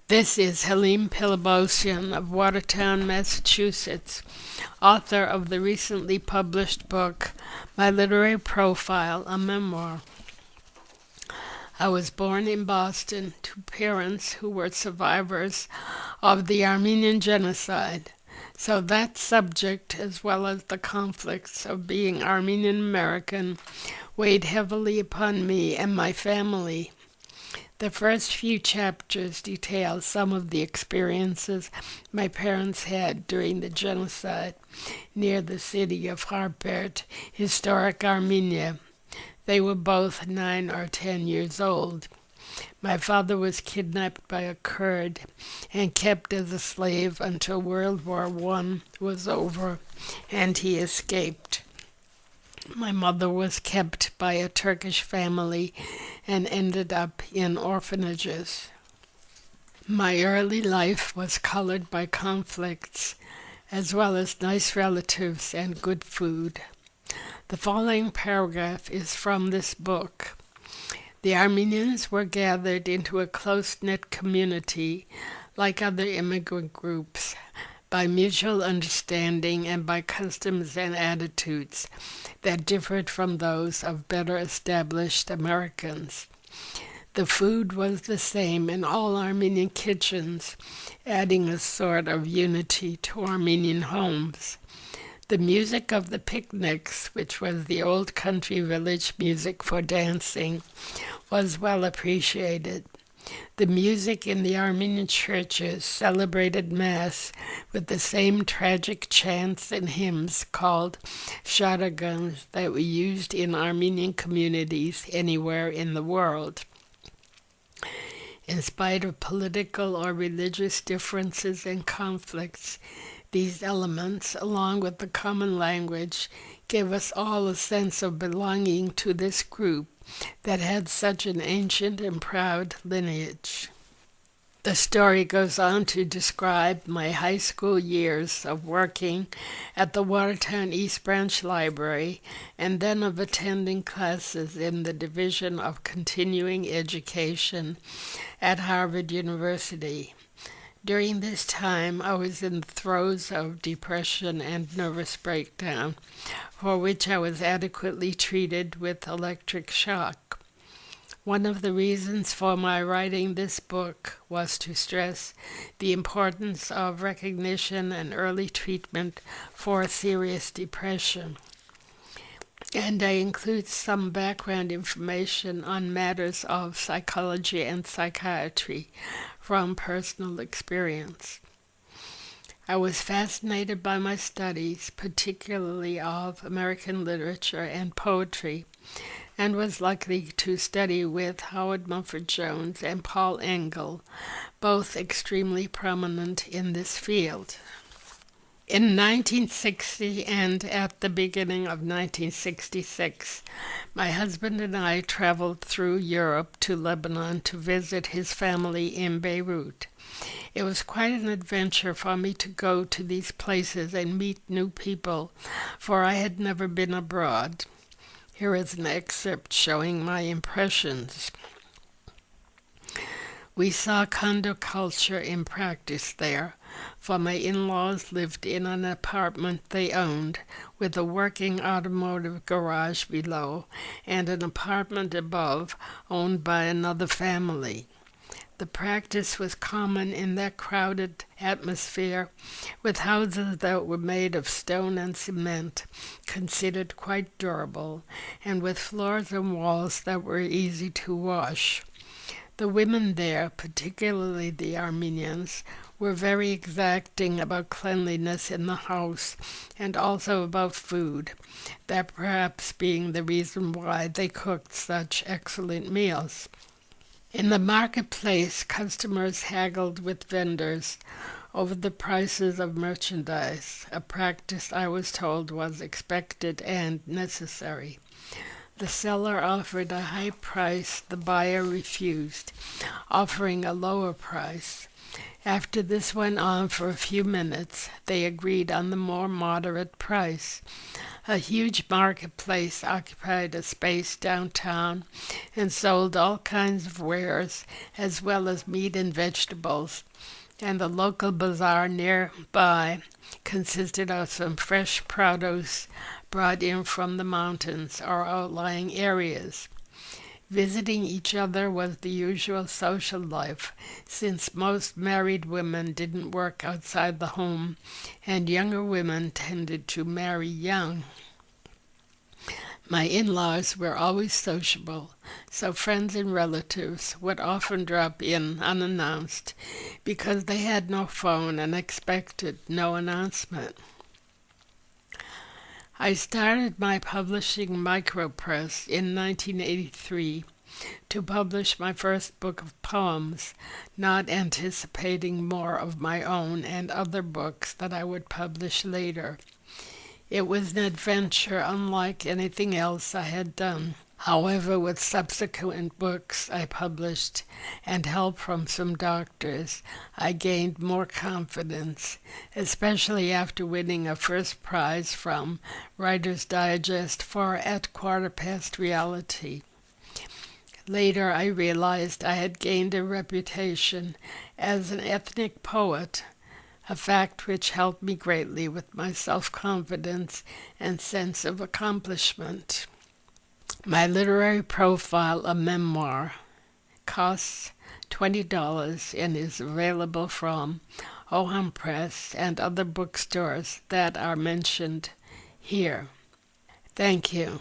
This is Helene Pilibosian of Watertown, Massachusetts, author of the recently published book, My Literary Profile, a Memoir. I was born in Boston to parents who were survivors of the Armenian Genocide, so that subject, as well as the conflicts of being Armenian American, weighed heavily upon me and my family. The first few chapters detail some of the experiences my parents had during the genocide near the city of Harpert, historic Armenia. They were both 9 or 10 years old. My father was kidnapped by a Kurd and kept as a slave until World War I was over and he escaped. My mother was kept by a Turkish family and ended up in orphanages. My early life was colored by conflicts, as well as nice relatives and good food. The following paragraph is from this book. The Armenians were gathered into a close-knit community, like other immigrant groups, by mutual understanding and by customs and attitudes that differed from those of better established Americans. The food was the same in all Armenian kitchens, adding a sort of unity to Armenian homes. The music of the picnics, which was the old country village music for dancing, was well appreciated. The music in the Armenian churches celebrated Mass with the same tragic chants and hymns called sharagans that were used in Armenian communities anywhere in the world. In spite of political or religious differences and conflicts, these elements, along with the common language, gave us all a sense of belonging to this group that had such an ancient and proud lineage. The story goes on to describe my high school years of working at the Watertown East Branch Library and then of attending classes in the Division of Continuing Education at Harvard University. During this time, I was in the throes of depression and nervous breakdown, for which I was adequately treated with electric shock. One of the reasons for my writing this book was to stress the importance of recognition and early treatment for serious depression. And I include some background information on matters of psychology and psychiatry from personal experience. I was fascinated by my studies, particularly of American literature and poetry, and was lucky to study with Howard Mumford Jones and Paul Engle, both extremely prominent in this field. In 1960 and at the beginning of 1966, my husband and I traveled through Europe to Lebanon to visit his family in Beirut. It was quite an adventure for me to go to these places and meet new people, for I had never been abroad. Here is an excerpt showing my impressions. We saw condo culture in practice there, for my in-laws lived in an apartment they owned, with a working automotive garage below and an apartment above owned by another family. The practice was common in that crowded atmosphere, with houses that were made of stone and cement, considered quite durable, and with floors and walls that were easy to wash. The women there, particularly the Armenians, were very exacting about cleanliness in the house and also about food, that perhaps being the reason why they cooked such excellent meals. In the marketplace, customers haggled with vendors over the prices of merchandise, a practice I was told was expected and necessary. The seller offered a high price, the buyer refused, offering a lower price. After this went on for a few minutes, they agreed on the more moderate price. A huge marketplace occupied a space downtown and sold all kinds of wares, as well as meat and vegetables, and the local bazaar nearby consisted of some fresh produce brought in from the mountains or outlying areas. Visiting each other was the usual social life, since most married women didn't work outside the home, and younger women tended to marry young. My in-laws were always sociable, so friends and relatives would often drop in unannounced because they had no phone and expected no announcement. I started my publishing micropress in 1983 to publish my first book of poems, not anticipating more of my own and other books that I would publish later. It was an adventure unlike anything else I had done. However, with subsequent books I published and help from some doctors, I gained more confidence, especially after winning a first prize from Writer's Digest for At Quarter Past Reality. Later, I realized I had gained a reputation as an ethnic poet, a fact which helped me greatly with my self-confidence and sense of accomplishment. My literary profile, a memoir, costs $20 and is available from Ohan Press and other bookstores that are mentioned here. Thank you.